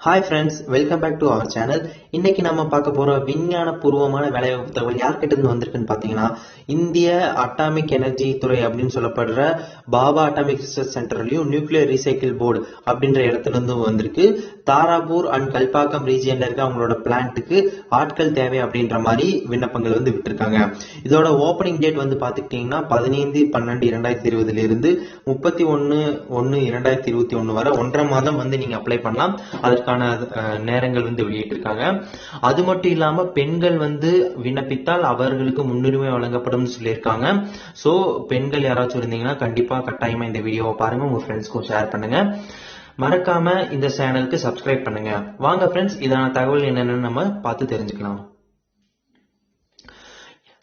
Hi friends, welcome back to our channel. இன்னைக்கு நம்ம பார்க்க போற விஞ்ஞான பூர்வமான வேலைவாய்ப்பு தகவல் யார்கிட்ட இருந்து வந்திருக்குன்னு பாத்தீங்கன்னா இந்திய அட்டாமிக் எனர்ஜி துறை அப்படின்னு சொல்லப்படுற பாபா அட்டாமிக் ரிசர்ச் சென்டர்லயும் நியூக்ளியர் ரீசைக்கிள் போர்டு அப்படின்ற இடத்துல இருந்து வந்திருக்கு. தாராபூர் அண்ட் கல்பாக்கம் ரீஜியன்ல இருக்க அவங்களோட பிளான்ட்டுக்கு ஆட்கள் தேவை அப்படின்ற மாதிரி விண்ணப்பங்கள் வந்து விட்டுருக்காங்க. இதோட ஓப்பனிங் டேட் வந்து பாத்துக்கிட்டீங்கன்னா 15/12/2020 இருந்து 31/1/2021 வரை 1.5 மாதம் வந்து நீங்க அப்ளை பண்ணலாம். அதற்கான நேரங்கள் வந்து வெளியிட்டு இருக்காங்க. அது மட்டும் இல்லாம பெண்கள் வந்து விண்ணப்பித்தால் அவர்களுக்கு முன்னுரிமை வழங்கப்படும் சொல்லியிருக்காங்க. சோ பெண்கள் யாராச்சும் இருந்தீங்கன்னா கண்டிப்பா கட்டாயமா இந்த வீடியோவை பாருங்க, உங்க ஃப்ரெண்ட்ஸ்க்கும் ஷேர் பண்ணுங்க. மறக்காம இந்த சேனலுக்கு சப்ஸ்கிரைப் பண்ணுங்க. வாங்க ஃப்ரெண்ட்ஸ், இதான தகவல் என்னன்னு நம்ம பார்த்து தெரிஞ்சுக்கலாம்.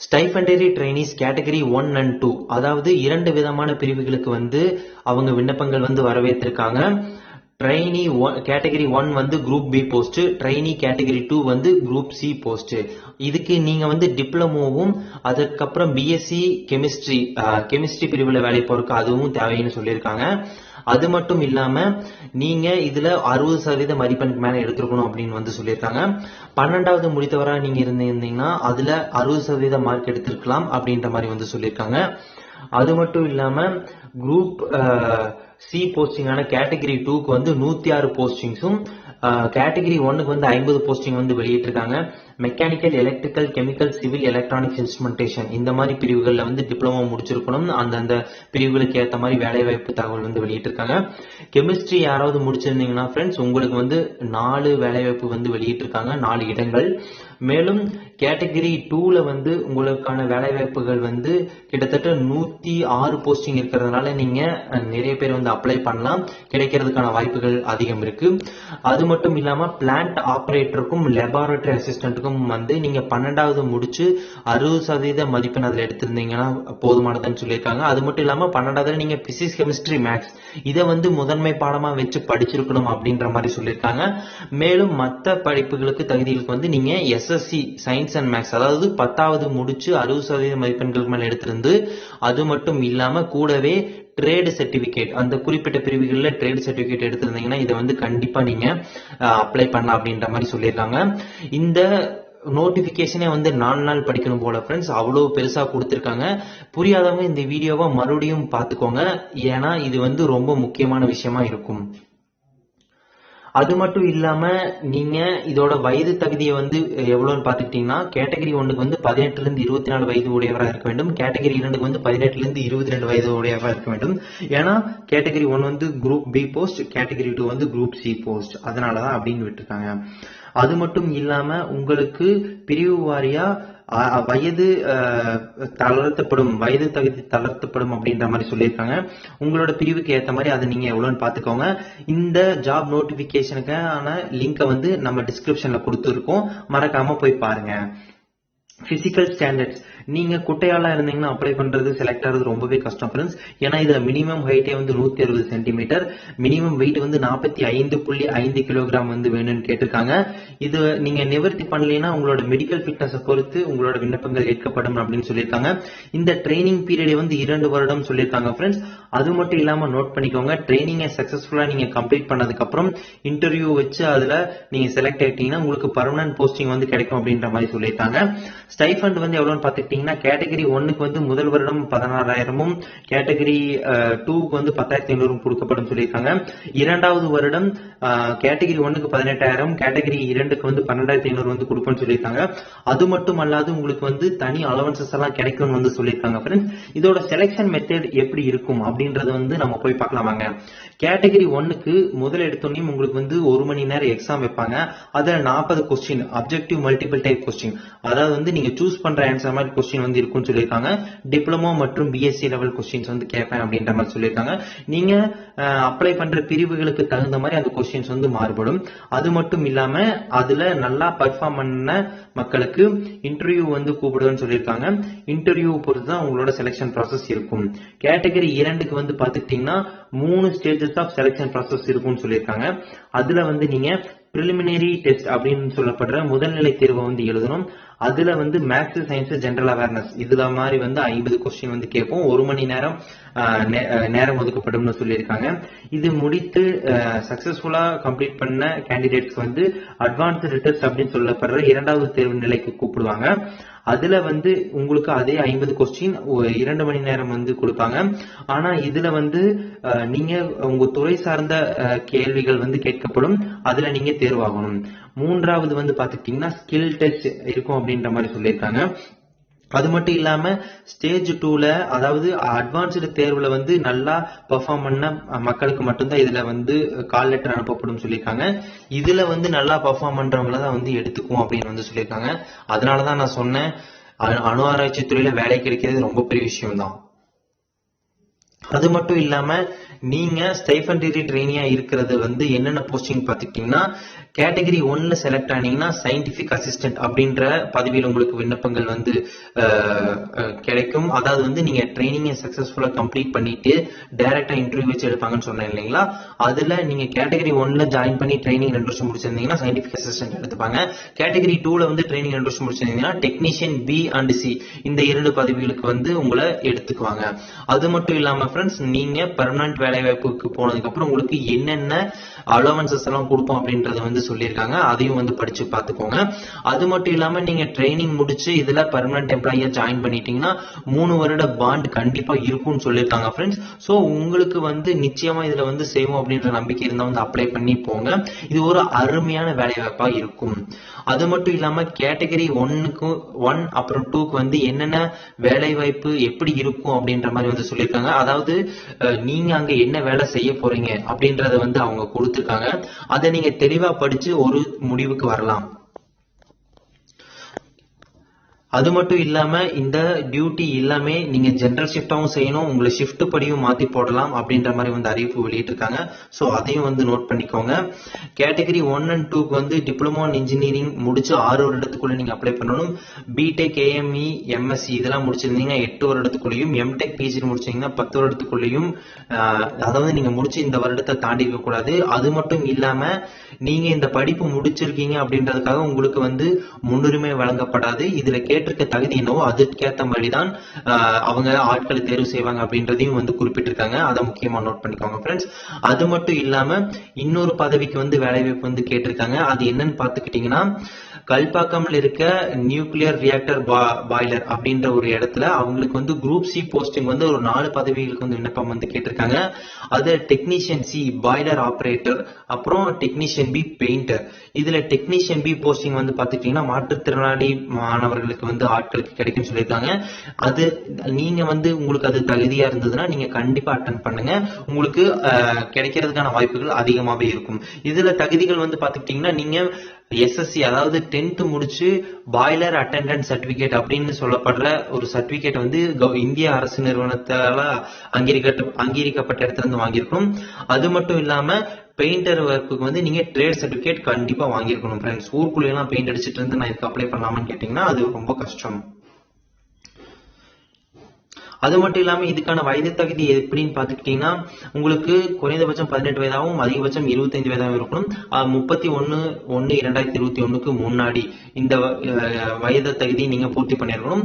ஸ்டைபண்டரி ட்ரைனிஸ் கேட்டகரி 1 and 2, அதாவது 2 விதமான பிரிவுகளுக்கு வந்து அவங்க விண்ணப்பங்கள் வந்து வரவேற்றிருக்காங்க. ட்ரைனி கேட்டகரி 1 வந்து group B post, trainee category 2 வந்து குரூப் சி போஸ்ட். இதுக்கு நீங்க வந்து டிப்ளமோவும் அதுக்கப்புறம் பிஎஸ்சி கெமிஸ்ட்ரி பிரிவுல வேலை போறதுக்கு அதுவும் தேவைன்னு சொல்லியிருக்காங்க. அது மட்டும் இல்லாம நீங்க இதுல 60% மதிப்பெண்ணுக்கு மேல எடுத்துருக்கணும் அப்படின்னு வந்து சொல்லியிருக்காங்க. 12வது முடித்தவரா நீங்க இருந்தீங்கன்னா அதுல 60% மார்க் எடுத்திருக்கலாம் அப்படின்ற மாதிரி வந்து சொல்லியிருக்காங்க. அது மட்டும் இல்லாம குரூப் சி போஸ்டிங்கான கேட்டகரி 2க்கு வந்து 106 போஸ்டிங்ஸும் கேட்டகரி 1க்கு வந்து 50 போஸ்டிங் வந்து வெளியிட்டிருக்காங்க. Mechanical, electrical, chemical, civil, electronics, instrumentation இந்த மாதிரி பிரிவுகள்ல வந்து டிப்ளமோ முடிச்சிருக்கணும். அந்தந்த பிரிவுகளுக்கு ஏற்ற மாதிரி வேலை வாய்ப்பு தகவல் வந்து வெளியிட்டிருக்காங்க. கெமிஸ்ட்ரி யாராவது முடிச்சிருந்தீங்கன்னா ஃப்ரெண்ட்ஸ் உங்களுக்கு வந்து 4 வேலை வாய்ப்பு வந்து வெளியிட்டிருக்காங்க, 4 இடங்கள். மேலும் கேட்டகரி 2ல வந்து உங்களுக்கான வேலை வாய்ப்புகள் வந்து கிட்டத்தட்ட 106 போஸ்டிங் இருக்கிறதுனால நீங்க நிறைய பேர் வந்து அப்ளை பண்ணலாம், கிடைக்கிறதுக்கான வாய்ப்புகள் அதிகம் இருக்கு. அது மட்டும் இல்லாம பிளான்ட் ஆபரேட்டருக்கும் லெபார்டரி அசிஸ்டன்ட்டுக்கும் வந்து நீங்க 12வது முடிச்சு 60% மதிப்பெண் அதுல எடுத்திருந்தீங்கன்னா போதுமானதுன்னு சொல்லியிருக்காங்க. அது மட்டும் இல்லாம 12வது நீங்க பிசிக்ஸ், கெமிஸ்ட்ரி, மேக்ஸ் இதை வந்து முதன்மை பாடமா வச்சு படிச்சிருக்கணும் அப்படின்ற மாதிரி சொல்லியிருக்காங்க. மேலும் மற்ற படிப்புகளுக்கு தகுதிகளுக்கு வந்து நீங்க எஸ்எஸ்சி சயின்ஸ் அண்ட் மேக்ஸ், அதாவது 10வது முடிச்சு 60% மதிப்பெண்களுக்கு மேல எடுத்திருந்து, அது மட்டும் இல்லாம கூடவே ட்ரேடு சர்டிபிகேட், அந்த குறிப்பிட்ட பிரிவுகளில் ட்ரேடு சர்டிபிகேட் எடுத்திருந்தீங்கன்னா இதை வந்து கண்டிப்பா நீங்க அப்ளை பண்ணலாம் அப்படின்ற மாதிரி சொல்லியிருக்காங்க. இந்த நோட்டிபிகேஷனே வந்து 4 நாள் படிக்கணும் போல ஃப்ரெண்ட்ஸ், அவ்வளவு பெருசா கொடுத்திருக்காங்க. புரியாதவங்க இந்த வீடியோவை மறுபடியும் பார்த்துக்கோங்க, ஏன்னா இது வந்து ரொம்ப முக்கியமான விஷயமா இருக்கும். அது மட்டும் இல்லாம நீங்க இதோட வயது தகுதியை வந்து எவ்வளவுன்னு பாத்துக்கிட்டீங்கன்னா கேட்டகரி 1க்கு வந்து 18 இருந்து 24 வயது உடையவராக இருக்க வேண்டும். கேட்டகரி 2க்கு வந்து 18 இருந்து 22 வயது உடையவராக இருக்க வேண்டும். ஏன்னா கேட்டகரி 1 வந்து குரூப் பி போஸ்ட், கேட்டகரி 2 வந்து குரூப் சி போஸ்ட், அதனாலதான் அப்படின்னு விட்டுருக்காங்க. அது மட்டும் இல்லாம உங்களுக்கு பிரிவு வாரியா வயது தகுதி தளர்த்தப்படும் அப்படின்ற மாதிரி சொல்லியிருக்காங்க. உங்களோட பிரிவுக்கு ஏற்ற மாதிரி அதை நீங்க எவ்வளவுன்னு பாத்துக்கோங்க. இந்த ஜாப் நோட்டிபிகேஷனுக்கான லிங்கை வந்து நம்ம டிஸ்கிரிப்ஷன்ல கொடுத்துருக்கோம், மறக்காம போய் பாருங்க. பிசிக்கல் ஸ்டாண்டர்ட்ஸ், நீங்க குட்டையாளா இருந்தீங்கன்னா அப்ளை பண்றது செலக்ட் ஆகிறது ரொம்பவே கஷ்டம் ஃப்ரெண்ட்ஸ். ஏன்னா இதுல மினிமம் ஹைட்டே வந்து 160 சென்டிமீட்டர், மினிமம் வெயிட் வந்து 45.5 கிலோகிராம் வந்து வேணும்னு கேட்டிருக்காங்க. இது நீங்க நிவர்த்தி பண்ணலைன்னா உங்களோட மெடிக்கல் ஃபிட்னஸை பொறுத்து உங்களோட விண்ணப்பங்கள் ஏற்கப்படும் அப்படின்னு சொல்லியிருக்காங்க. இந்த ட்ரைனிங் பீரியட் வந்து 2 வருடம் சொல்லியிருக்காங்க ஃப்ரெண்ட்ஸ். அது மட்டும் இல்லாம நோட் பண்ணிக்கோங்க, ட்ரைனிங்கை சக்சஸ்ஃபுல்லா நீங்க கம்ப்ளீட் பண்ணதுக்கு அப்புறம் இன்டர்வியூ வச்சு அதுல நீங்க செலக்ட் ஆயிட்டீங்கன்னா உங்களுக்கு பர்மனன்ட் போஸ்டிங் வந்து கிடைக்கும் அப்படின்ற மாதிரி சொல்லியிருக்காங்க. ஸ்டைஃபண்ட் வந்து எவ்வளவுன்னு பாத்துக்கிட்டீங்கன்னா கேட்டகரி 1க்கு வந்து முதல் வருடம் 16,000, கேட்டகரி 2க்கு வந்து 10,500 கொடுக்கப்படும் சொல்லியிருக்காங்க. 2வது வருடம் கேட்டகரி 1க்கு 18,000, கேட்டகரி 2க்கு வந்து 12,500 வந்து கொடுப்போம்னு சொல்லியிருக்காங்க. அது மட்டும் அல்லாது உங்களுக்கு வந்து தனி அலவன்சஸ் எல்லாம் கிடைக்கும்னு வந்து சொல்லியிருக்காங்க ஃப்ரெண்ட்ஸ். இதோட செலக்ஷன் மெத்தட் எப்படி இருக்கும் அப்படின்றது வந்து நம்ம போய் பார்க்கலாம் வாங்க. கேட்டகரி 1க்கு முதல் எடுத்தோடனே உங்களுக்கு வந்து 1 மணி நேரம் எக்ஸாம் வைப்பாங்க. அதுல 40 question objective multiple type question, அதாவது வந்து நீங்க சூஸ் பண்ற ஆன்சர் மாதிரி கொஸ்டின் வந்து இருக்கும்னு சொல்லியிருக்காங்க. டிப்ளமோ மற்றும் பிஎஸ்சி லெவல் கொஸ்டின்ஸ் வந்து கேட்பேன் அப்படின்ற மாதிரி சொல்லியிருக்காங்க. நீங்க அப்ளை பண்ற பிரிவுகளுக்கு தகுந்த மாதிரி அந்த கொஸ்டின்ஸ் வந்து மாறுபடும். அது மட்டும் இல்லாம அதுல நல்லா பர்ஃபார்ம் பண்ண மக்களுக்கு இன்டர்வியூ வந்து கூப்பிடுவேன்னு சொல்லியிருக்காங்க. இன்டர்வியூ பொறுத்து தான் உங்களோட செலெக்ஷன் ப்ராசஸ் இருக்கும். கேட்டகரி 2க்கு வந்து பாத்துக்கிட்டீங்கன்னா 3 ஸ்டேஜஸ் ஆஃப் செலெக்ஷன் ப்ராசஸ் இருக்கும்னு சொல்லியிருக்காங்க. அதுல வந்து நீங்க பிரிலிமினரி டெஸ்ட் அப்படின்னு சொல்லப்படுற முதல்நிலை தேர்வை வந்து எழுதணும். அதுல வந்து மேத்ஸ், சயின்ஸ், ஜெனரல் அவேர்னஸ் இதுல மாதிரி வந்து 50 கொஸ்டின் வந்து கேட்போம். 1 மணி நேரம் நேரம் ஒதுக்கப்படும் சொல்லியிருக்காங்க. இது முடித்து சக்சஸ்ஃபுல்லா கம்ப்ளீட் பண்ண கேண்டிடேட்ஸ் வந்து அட்வான்ஸ்டு டெஸ்ட் அப்படின்னு சொல்லப்படுற 2வது தேர்வு நிலைக்கு கூப்பிடுவாங்க. அதுல வந்து உங்களுக்கு அதே 50 கொஸ்டின் 2 மணி நேரம் வந்து கொடுப்பாங்க. ஆனா இதுல வந்து நீங்க உங்க துறை சார்ந்த கேள்விகள் வந்து கேட்கப்படும். அதுல நீங்க தேர்வாகணும். 3வது வந்து பாத்துக்கிட்டீங்கன்னா ஸ்கில் டெஸ்ட் இருக்கும் அப்படின்ற மாதிரி சொல்லியிருக்காங்க. அது மட்டும் இல்லாம ஸ்டேஜ் 2ல அதாவது அட்வான்ஸ்டு தேர்வுல வந்து நல்லா பெர்ஃபார்ம் பண்ண மக்களுக்கு மட்டும்தான் இதுல வந்து கால் லெட்டர் அனுப்பப்படும் சொல்லியிருக்காங்க. இதுல வந்து நல்லா பெர்ஃபார்ம் பண்றவங்கள தான் வந்து எடுத்துக்குவோம் அப்படின்னு வந்து சொல்லியிருக்காங்க. அதனாலதான் நான் சொன்னேன், அணு ஆராய்ச்சி துறையில வேலை கிடைக்கிறது ரொம்ப பெரிய விஷயம் தான். அது மட்டும் இல்லாம நீங்க ஸ்டைஃபண்டரி ட்ரெயினியா இருக்கிறது வந்து என்னென்ன போஸ்டிங் பாத்துக்கிட்டீங்கன்னா, கேட்டகரி 1ல செலக்ட் ஆனீங்கன்னா சயின்டிபிக் அசிஸ்டன்ட் அப்படின்ற பதவியில் உங்களுக்கு விண்ணப்பங்கள் வந்து கிடைக்கும். அதாவது வந்து நீங்க ட்ரைனிங்கை சக்சஸ்ஃபுல்லா கம்ப்ளீட் பண்ணிட்டு டைரக்டா இன்டர்வியூ வச்சு எடுப்பாங்கன்னு சொன்னேன் இல்லைங்களா? அதுல நீங்க கேட்டகரி 1ல ஜாயின் பண்ணி ட்ரைனிங் 2 வருஷம் முடிச்சிருந்தீங்கன்னா சயின்டிபிக் அசிஸ்டன்ட் எடுத்துப்பாங்க. கேட்டகரி 2ல வந்து ட்ரைனிங் 2 வருஷம் முடிச்சிருந்தீங்கன்னா டெக்னீஷியன் பி அண்ட் சி இந்த 2 பதவிகளுக்கு வந்து உங்களை எடுத்துக்குவாங்க. அது மட்டும் இல்லாம ஃப்ரெண்ட்ஸ், நீங்க பெர்மனன்ட் வேலை வாய்ப்புக்கு போனதுக்கு அப்புறம் உங்களுக்கு என்னென்ன அலோவன்சஸ் எல்லாம் கொடுப்போம் அப்படின்றத வந்து சொல்லியிருக்காங்க. அதையும் வந்து படிச்சு பார்த்துக்கோங்க. அது மட்டும் இல்லாம நீங்க ட்ரைனிங் முடிச்சு இதுல பெர்மனன்ட் எம்ப்ளாயியா ஜாயின் பண்ணிட்டீங்கன்னா 3 வருட பாண்ட் கண்டிப்பா இருக்கும்னு சொல்லியிருக்காங்க ஃப்ரெண்ட்ஸ். ஸோ உங்களுக்கு வந்து நிச்சயமா இதுல வந்து செய்வோம் அப்படின்ற நம்பிக்கை இருந்தா வந்து அப்ளை பண்ணி போங்க. இது ஒரு அருமையான வேலை வாய்ப்பா இருக்கும். அது மட்டும் இல்லாம கேட்டகரி 1 அப்புறம் 2க்கு வந்து என்னென்ன வேலை வாய்ப்பு எப்படி இருக்கும் அப்படின்ற மாதிரி வந்து சொல்லியிருக்காங்க. அதாவது நீங்க அங்க என்ன வேலை செய்ய போறீங்க அப்படின்றத வந்து அவங்க கொடுத்துருக்காங்க. அதை நீங்க தெளிவா படிச்சு ஒரு முடிவுக்கு வரலாம். அது மட்டும் இல்லாம இந்த டியூட்டி எல்லாமே நீங்க ஜெனரல் ஷிஃப்டாவும் செய்யணும், உங்களை ஷிஃப்ட் படியும் மாத்தி போடலாம் அப்படின்ற மாதிரி வந்து அறிவிப்பு வெளியிட்டிருக்காங்க. ஸோ அதையும் வந்து நோட் பண்ணிக்கோங்க. கேட்டகரி 1 and 2க்கு வந்து டிப்ளமோ இன் இன்ஜினியரிங் முடிச்சு 6 வருடத்துக்குள்ள நீங்க அப்ளை பண்ணணும். பிடெக், ஏஎம்இ, எம்எஸ்சி இதெல்லாம் முடிச்சிருந்தீங்கன்னா 8 வருடத்துக்குள்ளேயும், எம்டெக், பிஜி முடிச்சீங்கன்னா 10 வருடத்துக்குள்ளேயும், அதாவது நீங்க முடிச்சு இந்த வருடத்தை தாண்டி இருக்க கூடாது. அது மட்டும் இல்லாம நீங்க இந்த படிப்பு முடிச்சிருக்கீங்க அப்படின்றதுக்காக உங்களுக்கு வந்து முன்னுரிமை வழங்கப்படாது. இதுல கேட்டிருக்க தகுதி என்னவோ அதுக்கேற்ற மாதிரிதான் அவங்க ஆட்களை தேர்வு செய்வாங்க அப்படின்றதையும் வந்து குறிப்பிட்டிருக்காங்க. அதை முக்கியமா நோட் பண்ணிக்கோங்க ஃப்ரெண்ட்ஸ். அது மட்டும் இல்லாம இன்னொரு பதவிக்கு வந்து வேலைவாய்ப்பு வந்து கேட்டிருக்காங்க. அது என்னன்னு பாத்துக்கிட்டீங்கன்னா, கல்பாக்கம்ல இருக்க நியூக்ளியர் ரியாக்டர் பாய்லர் அப்படின்ற ஒரு இடத்துல அவங்களுக்கு வந்து குரூப் சி போஸ்டிங் வந்து ஒரு 4 பதவிகளுக்கு வந்து விண்ணப்பம் வந்து கேட்டிருக்காங்க. அது டெக்னீஷியன் சி பாய்லர் ஆபரேட்டர், அப்புறம் டெக்னீஷியன் பி பெயிண்டர். இதுல டெக்னீஷியன் பி போஸ்டிங் வந்து பாத்துக்கிட்டீங்கன்னா மாற்றுத்திறனாளி மாணவர்களுக்கு வந்து ஆட்களுக்கு கிடைக்கும் சொல்லியிருக்காங்க. அது நீங்க வந்து உங்களுக்கு அது தகுதியா இருந்ததுன்னா நீங்க கண்டிப்பா அட்டன் பண்ணுங்க. உங்களுக்கு கிடைக்கிறதுக்கான வாய்ப்புகள் அதிகமாவே இருக்கும். இதுல தகுதிகள் வந்து பாத்துக்கிட்டீங்கன்னா, நீங்க எஸ்எஸ்சி அதாவது 10th முடிச்சு பாய்லர் அட்டெண்டன்ட் சர்டிபிகேட் அப்படின்னு சொல்லப்படுற ஒரு சர்டிபிகேட் வந்து இந்திய அரசு நிறுவனத்தால அங்கீகரிக்கப்பட்ட இடத்துல இருந்து வாங்கியிருக்கணும். அது மட்டும் இல்லாம பெயிண்டர் ஒர்க்குக்கு வந்து நீங்க ட்ரேட் சர்டிபிகேட் கண்டிப்பா வாங்கியிருக்கணும் ஃப்ரெண்ட்ஸ். ஊருக்குள்ள எல்லாம் பெயிண்ட் அடிச்சிட்டு இருந்து நான் இதுக்கு அப்ளை பண்ணலாமான்னு கேட்டீங்கன்னா அது ரொம்ப கஷ்டம். அது மட்டும் இல்லாம இதுக்கான வயது தகுதி எப்படின்னு பாத்துக்கிட்டீங்கன்னா, உங்களுக்கு குறைந்தபட்சம் 18 வயதாகவும் அதிகபட்சம் 25 வயதாகவும் இருக்கணும். 31/1/2021க்கு முன்னாடி இந்த வயது தகுதி நீங்க பூர்த்தி பண்ணிருக்கணும்.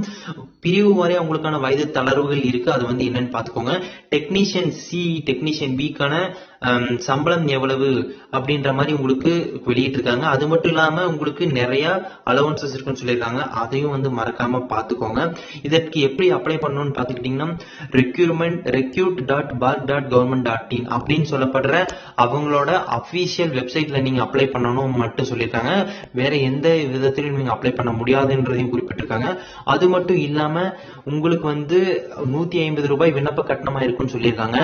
பிரிவு வரை உங்களுக்கான வயது தளர்வுகள் இருக்கு. அது வந்து என்னன்னு பாத்துக்கோங்க. டெக்னீஷியன் சி, டெக்னீஷியன் பிக்கான சம்பளம் எவ்வளவு அப்படின்ற மாதிரி உங்களுக்கு வெளியிட்டு இருக்காங்க. அது மட்டும் இல்லாம உங்களுக்கு நிறைய அலவன்சஸ் இருக்குன்னு சொல்லியிருக்காங்க. அதையும் வந்து மறக்காம பாத்துக்கோங்க. இதற்கு எப்படி அப்ளை பண்ணணும்னு பாத்துக்கிட்டீங்கன்னா, recruit.barc.government.in அப்படின்னு சொல்லப்படுற அவங்களோட அபிஷியல் வெப்சைட்ல நீங்க அப்ளை பண்ணணும் மட்டும் சொல்லியிருக்காங்க. வேற எந்த விதத்திலும் நீங்க அப்ளை பண்ண முடியாதுன்றதையும் குறிப்பிட்டிருக்காங்க. அது மட்டும் இல்லாம உங்களுக்கு வந்து 150 ரூபாய் விண்ணப்ப கட்டணமா இருக்குன்னு சொல்லியிருக்காங்க.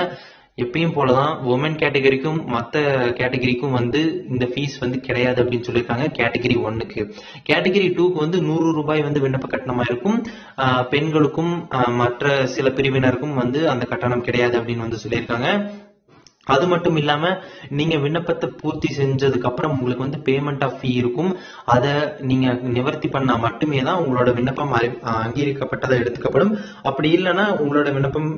எப்பயும் போலதான் உமன் கேட்டகரிக்கும் மற்ற கேட்டகரிக்கும் வந்து இந்த ஃபீஸ் வந்து கிடையாது அப்படின்னு சொல்லியிருக்காங்க. கேட்டகரி 1க்கு. கேட்டகரி 2க்கு வந்து 100 ரூபாய் வந்து விண்ணப்ப கட்டணமா இருக்கும். பெண்களுக்கும் மற்ற சில பிரிவினருக்கும் வந்து அந்த கட்டணம் கிடையாது அப்படின்னு வந்து சொல்லியிருக்காங்க. அது மட்டும் இல்லாம நீங்க விண்ணப்பத்தை பூர்த்தி செஞ்சதுக்கு அப்புறம் உங்களுக்கு வந்து பேமெண்ட் ஆஃப் ஃபீ இருக்கும். அதை நீங்க நிவர்த்தி பண்ணா மட்டுமே தான் உங்களோட விண்ணப்பம் அங்கீகரிக்கப்பட்டதை எடுத்துக்கப்படும். அப்படி இல்லைன்னா உங்களோட விண்ணப்பம்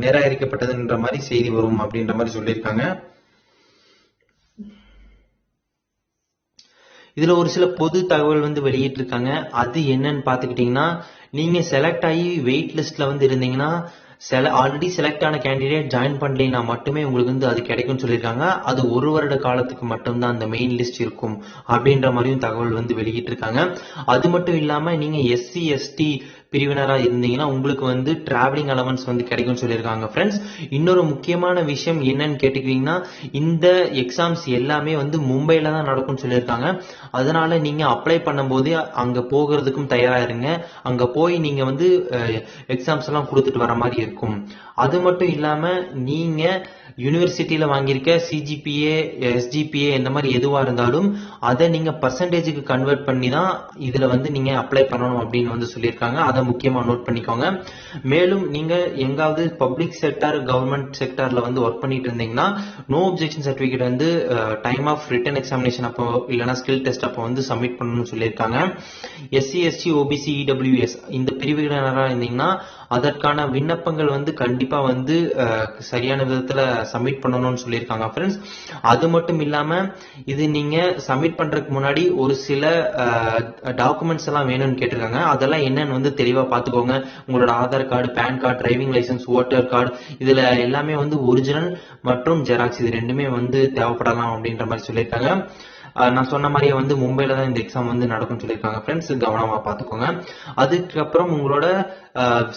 நிராகரிக்கப்பட்டதுன்ற மாதிரி செய்தி வரும் அப்படின்ற மாதிரி சொல்லியிருக்காங்க. இதுல ஒரு சில பொது தகவல் வந்து வெளியிட்டு இருக்காங்க. அது என்னன்னு பாத்துக்கிட்டீங்கன்னா, நீங்க செலக்ட் ஆகி வெயிட் லிஸ்ட்ல வந்து இருந்தீங்கன்னா, ஆல்ரெடி செலக்ட் ஆன கேண்டிடேட் ஜாயின் பண்ணலைன்னா மட்டுமே உங்களுக்கு வந்து அது கிடைக்கும்னு சொல்லியிருக்காங்க. அது 1 வருட காலத்துக்கு மட்டும்தான் அந்த மெயின் லிஸ்ட் இருக்கும் அப்படின்ற மாதிரியும் தகவல் வந்து வெளியிட்டு இருக்காங்க. அது மட்டும் இல்லாம நீங்க SC ST பிரிவினரா இருந்தீங்கன்னா உங்களுக்கு வந்து டிராவலிங் அலவன்ஸ் வந்து கிடைக்கும்னு சொல்லியிருக்காங்க. ஃப்ரெண்ட்ஸ், இன்னொரு முக்கியமான விஷயம் என்னன்னு கேட்டுக்கிட்டீங்கன்னா, இந்த எக்ஸாம்ஸ் எல்லாமே வந்து மும்பைல தான் நடக்கும்னு சொல்லியிருக்காங்க. அதனால நீங்க அப்ளை பண்ணும்போது அங்க போகிறதுக்கும் தயாரா இருங்க. அங்க போய் நீங்க வந்து எக்ஸாம்ஸ் எல்லாம் கொடுத்துட்டு வர மாதிரி இருக்கும். அது மட்டும் இல்லாம நீங்க யூனிவர்சிட்டியில வாங்கியிருக்க CGPA SGPA இந்த மாதிரி எதுவா இருந்தாலும் அதை நீங்க பர்சன்டேஜுக்கு கன்வெர்ட் பண்ணி தான் இதுல வந்து நீங்க அப்ளை பண்ணணும் அப்படின்னு வந்து சொல்லியிருக்காங்க. அதை முக்கியமா நோட் பண்ணிக்கோங்க. மேலும் நீங்க எங்காவது பப்ளிக் செக்டர் கவர்மெண்ட் செக்டர்ல வந்து ஒர்க் பண்ணிட்டு இருந்தீங்கன்னா நோ அப்ஜெக்ஷன் சர்டிபிகேட் வந்து டைம் ஆஃப் ரிட்டன் எக்ஸாமினேஷன் அப்போ இல்லைன்னா ஸ்கில் டெஸ்ட் அப்போ வந்து சப்மிட் பண்ணணும்னு சொல்லியிருக்காங்க. SC ST OBC EWS இந்த பிரிவினராக இருந்தீங்கன்னா அதற்கான விண்ணப்பங்கள் வந்து கண்டிப்பா வந்து சரியான விதத்துல சப்மிட் பண்ணணும்னு சொல்லியிருக்காங்க. ஃப்ரெண்ட்ஸ், அது மட்டும் இல்லாம இது நீங்க சப்மிட் பண்றதுக்கு முன்னாடி ஒரு சில டாக்குமெண்ட்ஸ் எல்லாம் வேணும்னு கேட்டிருக்காங்க. அதெல்லாம் என்னன்னு வந்து தெளிவா பாத்துக்கோங்க. உங்களோட Aadhaar card, PAN card, driving licence, voter card இதுல எல்லாமே வந்து ஒரிஜினல் மற்றும் ஜெராக்ஸ் இது ரெண்டுமே வந்து தேவைப்படலாம் அப்படின்ற மாதிரி சொல்லியிருக்காங்க. நான் சொன்ன மாதிரியே வந்து மும்பைல தான் இந்த எக்ஸாம் வந்து நடக்கும்னு சொல்லியிருக்காங்க. ஃப்ரெண்ட்ஸ், கவனமா பாத்துக்கோங்க. அதுக்கப்புறம் உங்களோட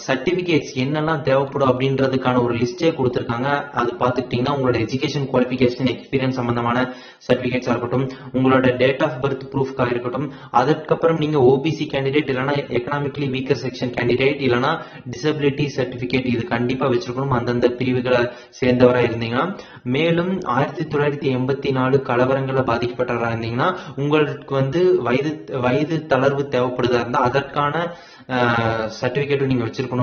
சர்டிபிகேட்ஸ் என்னெல்லாம் தேவைப்படும் அப்படின்றதுக்கான ஒரு லிஸ்டே கொடுத்துருக்காங்க. அது பார்த்துக்கிட்டீங்கன்னா உங்களோட எஜுகேஷன் குவாலிஃபிகேஷன் எக்ஸ்பீரியன்ஸ் சம்பந்தமான சர்டிபிகேட்ஸா இருக்கட்டும், உங்களோட டேட் ஆஃப் பர்த் ப்ரூஃப்காக இருக்கட்டும், அதுக்கப்புறம் நீங்க OBC கேண்டிடேட் இல்லைன்னா எக்கனாமிக்கலி வீக்கர் செக்ஷன் கேண்டிடேட் இல்லைன்னா டிசபிலிட்டி சர்டிபிகேட் இது கண்டிப்பா வச்சிருக்கணும் அந்தந்த பிரிவுகளை சேர்ந்தவரா இருந்தீங்கன்னா. மேலும் 1984 கலவரங்களை பாதிக்கப்பட்டவரா இருந்தீங்கன்னா உங்களுக்கு வந்து வயது தளர்வு தேவைப்படுதா இருந்தா அதற்கான சர்டிபிகேட்டும் நீங்க வச்சிருக்கணும்.